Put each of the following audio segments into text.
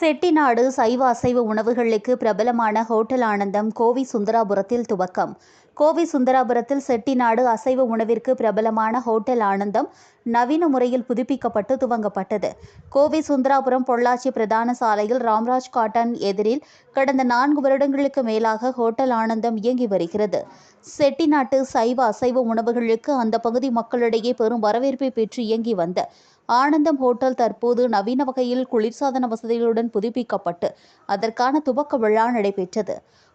செட்டிநாடு சைவ அசைவ உணவுகளுக்கு பிரபலமான ஹோட்டல் ஆனந்தம் கோவை சுந்தராபுரத்தில் துவக்கம். கோவை சுந்தராபுரத்தில் செட்டிநாடு அசைவ உணவிற்கு பிரபலமான ஹோட்டல் ஆனந்தம் நவீன முறையில் புதுப்பிக்கப்பட்டு துவங்கப்பட்டது. கோவை சுந்தராபுரம் பொள்ளாச்சி பிரதான சாலையில் ராம்ராஜ் காட்டன் எதிரில் கடந்த 4 வருடங்களுக்கு மேலாக ஹோட்டல் ஆனந்தம் இயங்கி வருகிறது. செட்டிநாட்டு சைவ அசைவ உணவுகளுக்கு அந்த பகுதி மக்களிடையே பெரும் வரவேற்பை பெற்று இயங்கி வந்த ஆனந்தம் ஹோட்டல் தற்போது நவீன வகையில் குளிர்சாதன வசதிகளுடன் புதுப்பிக்கப்பட்டு அதற்கான துவக்க விழா நடைபெற்றது.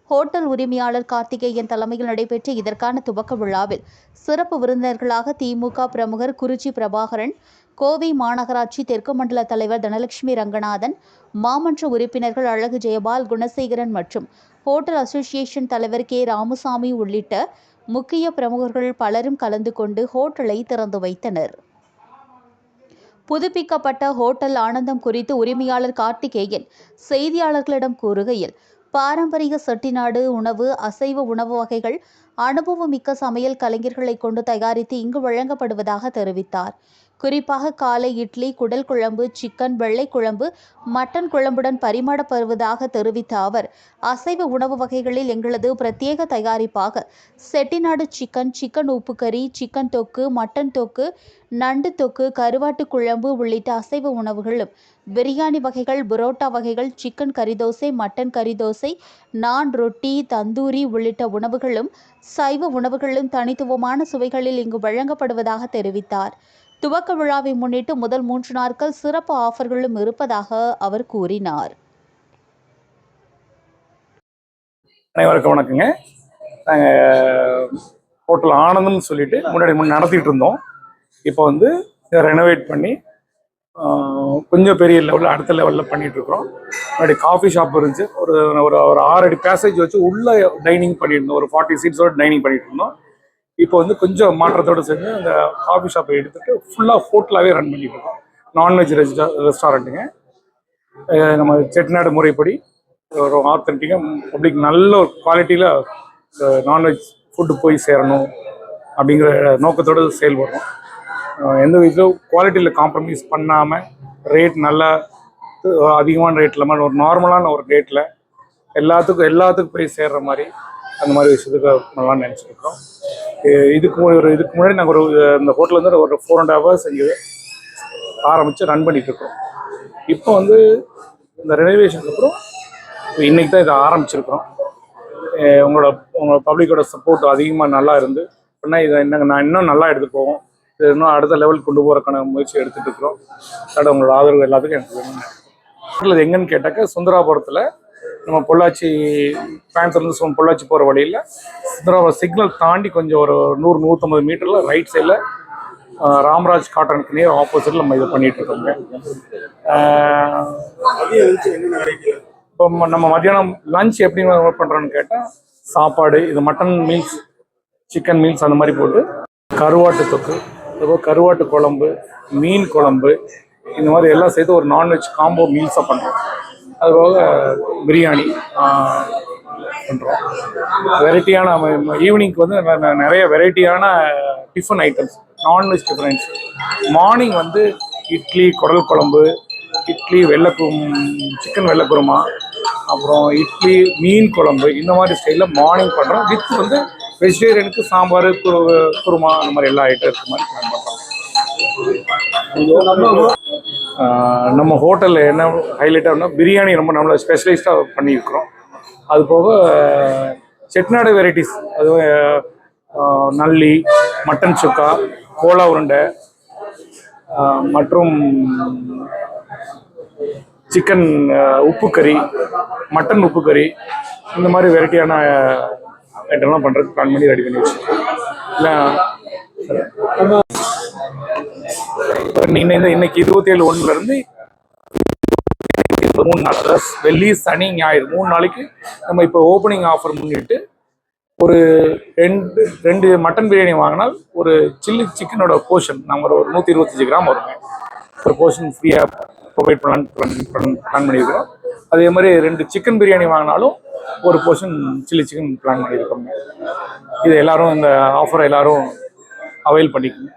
ஹோட்டல் உரிமையாளர் கார்த்திகேயன் தலைமையில் நடைபெற்ற இதற்கான துவக்க விழாவில் சிறப்பு விருந்தினர்களாக திமுக பிரமுகர் குறிச்சி பிரபாகரன், கோவை மாநகராட்சி தெற்கு மண்டல தலைவர் தனலட்சுமி ரங்கநாதன், மாமன்ற உறுப்பினர்கள் அழகு ஜெயபால், குணசேகரன் மற்றும் ஹோட்டல் அசோசியேஷன் தலைவர் கே ராமசாமி உள்ளிட்ட முக்கிய பிரமுகர்கள் பலரும் கலந்து கொண்டு ஹோட்டலை திறந்து வைத்தனர். புதுப்பிக்கப்பட்ட ஹோட்டல் ஆனந்தம் குறித்து உரிமையாளர் கார்த்திகேயன் செய்தியாளர்களிடம் கூறுகையில், பாரம்பரிய செட்டிநாடு உணவு, அசைவ உணவு வகைகள் அனுபவமிக்க சமையல் கலைஞர்களை கொண்டு தயாரித்து இங்கு வழங்கப்படுவதாக தெரிவித்தார். குறிப்பாக காலை இட்லி, குடல் குழம்பு, சிக்கன், வெள்ளை குழம்பு, மட்டன் குழம்புடன் பரிமாறப்படுவதாக தெரிவித்த அவர், அசைவ உணவு வகைகளில் எங்களது பிரத்யேக தயாரிப்பாக செட்டிநாடு சிக்கன், சிக்கன் உப்புக்கறி, சிக்கன் தொக்கு, மட்டன் தொக்கு, நண்டு தொக்கு, கருவாட்டு குழம்பு உள்ளிட்ட அசைவ உணவுகளும், பிரியாணி வகைகள், புரோட்டா வகைகள், சிக்கன் கறிதோசை, மட்டன் கறிதோசை, நான், ரொட்டி, தந்தூரி உள்ளிட்ட உணவுகளும், சைவ உணவுகளும் தனித்துவமான சுவைகளில் இங்கு வழங்கப்படுவதாக தெரிவித்தார். துவக்க விழாவை முன்னிட்டு முதல் 3 நாட்கள் சிறப்பு ஆஃபர்களும் இருப்பதாக அவர் கூறினார். அனைவருக்கும் வணக்கங்க. நாங்கள் ஹோட்டல் ஆனந்தம்னு சொல்லிட்டு முன்னாடி நடத்திட்டு இருந்தோம். இப்போ வந்து இதை ரெனோவேட் பண்ணி கொஞ்சம் பெரிய லெவலில் அடுத்த லெவலில் பண்ணிட்டு இருக்கிறோம். முன்னாடி காஃபி ஷாப் இருந்துச்சு. ஒரு ஒரு 6 அடி பேசேஜ் வச்சு உள்ள டைனிங் பண்ணிட்டு இருந்தோம். ஒரு 40 சீட்ஸோட டைனிங் பண்ணிட்டு இருந்தோம். இப்போ வந்து கொஞ்சம் மாற்றத்தோடு சேர்ந்து அந்த காஃபி ஷாப்பை எடுத்துகிட்டு ஃபுல்லாக ஹோட்டலாகவே ரன் பண்ணிட்டு இருக்கோம். நான்வெஜ் ரெஸ்டாரண்ட்டுங்க. நம்ம செட்டிநாடு முறைப்படி ஒரு ஆத்தென்டிக்காக பப்ளிக் நல்ல ஒரு குவாலிட்டியில் நான்வெஜ் ஃபுட்டு போய் சேரணும் அப்படிங்கிற நோக்கத்தோடு செயல்படுறோம். எந்த விதத்தில் குவாலிட்டியில் காம்ப்ரமைஸ் பண்ணாமல் ரேட் நல்லா அதிகமான ரேட் இல்லாமல் ஒரு நார்மலான ஒரு ரேட்டில் எல்லாத்துக்கும் போய் சேர்கிற மாதிரி அந்த மாதிரி விஷயத்துக்கு நல்லான்னு நினச்சிருக்கோம். இதுக்கு முன்னாடி நாங்கள் இந்த ஹோட்டலில் வந்து ஒரு 4.5 hours இங்கே ஆரம்பித்து ரன் பண்ணிகிட்ருக்கோம். இப்போ வந்து இந்த ரெனோவேஷனுக்கு அப்புறம் இன்றைக்கி தான் இதை ஆரம்பிச்சிருக்கிறோம். உங்களோட பப்ளிக்கோட சப்போர்ட் அதிகமாக நல்லா இருந்து அப்படின்னா இதை நான் இன்னும் நல்லா எடுத்துகிட்டு போவோம். இது இன்னும் அடுத்த லெவலுக்கு கொண்டு போகிறக்கான முயற்சி எடுத்துகிட்டு இருக்கிறோம். அதோட உங்களோட ஆதரவு எல்லாத்துக்கும் எனக்கு வேணும். ஹோட்டல் எங்கன்னு கேட்டாக்க சுந்தராபுரத்தில் நம்ம பொள்ளாச்சி பேன்ஸ்லேருந்து பொள்ளாச்சி போகிற வழியில் சுந்தராபுரம் சிக்னல் தாண்டி கொஞ்சம் ஒரு 100-150 மீட்டரில் ரைட் சைடில் ராம்ராஜ் காட்டனுக்கு நேர் ஆப்போசிட்டில் நம்ம இதை பண்ணிகிட்டு இருக்கோங்க. இப்போ நம்ம மத்தியானம் லஞ்ச் எப்படி ஒர்க் பண்ணுறோன்னு கேட்டால் சாப்பாடு, இது மட்டன் மீல்ஸ், சிக்கன் மீல்ஸ் அந்த மாதிரி போட்டு கருவாட்டு தொக்கு, அதுபோல் கருவாட்டு குழம்பு, மீன் குழம்பு, இந்த மாதிரி எல்லாம் சேர்த்து ஒரு நான்வெஜ் காம்போ மீல்ஸாக பண்ணுறோம். அதுபோக பிரியாணி பண்ணுறோம். வெரைட்டியான ஈவினிங்க்கு வந்து நிறைய வெரைட்டியான tiffin items, non veg tiffin. Morning வந்து இட்லி குடல் குழம்பு, இட்லி சிக்கன் வெள்ளைக்குருமா, அப்புறம் இட்லி மீன் குழம்பு, இந்த மாதிரி ஸ்டைலில் மார்னிங் பண்ணுறோம். வித் வந்து வெஜிடேரியனுக்கு சாம்பார், குருமா, அந்த மாதிரி எல்லா ஐட்டம் இருக்க மாதிரி பிளான் பண்ணுறோம். நம்ம ஹோட்டலில் என்ன ஹைலைட்டாக பிரியாணி ரொம்ப நம்மளை ஸ்பெஷலைஸ்டாக பண்ணியிருக்கிறோம். அது போக செட்டிநாடு வெரைட்டிஸ், அதுவும் நல்லி, மட்டன் சுக்கா, கோலா உருண்டை மற்றும் சிக்கன் உப்புக்கறி, மட்டன் உப்புக்கறி, இந்த மாதிரி வெரைட்டியான ஐட்டம்லாம் பண்ணுறதுக்கு பிளான் பண்ணி ரெடி பண்ணி வச்சுருக்கோம். இல்லை இன்னைக்கு 27/1 3 நாள், வெள்ளி, சனி, ஞாயிறு 3 நாளைக்கு நம்ம இப்போ ஓப்பனிங் ஆஃபர் முன்னிட்டு ஒரு 2 மட்டன் பிரியாணி வாங்கினால் ஒரு சில்லி சிக்கனோட போர்ஷன் நம்ம ஒரு 125 கிராம் வருங்க. ஒரு போர்ஷன் ஃப்ரீயாக ப்ரொவைட் பிளான் பண்ணியிருக்கிறோம். அதே மாதிரி 2 சிக்கன் பிரியாணி வாங்கினாலும் ஒரு போர்ஷன் சில்லி சிக்கன் பிளான் பண்ணியிருக்கோங்க. இது எல்லாரும் இந்த ஆஃபரை எல்லாரும் அவைல் பண்ணிக்கோங்க.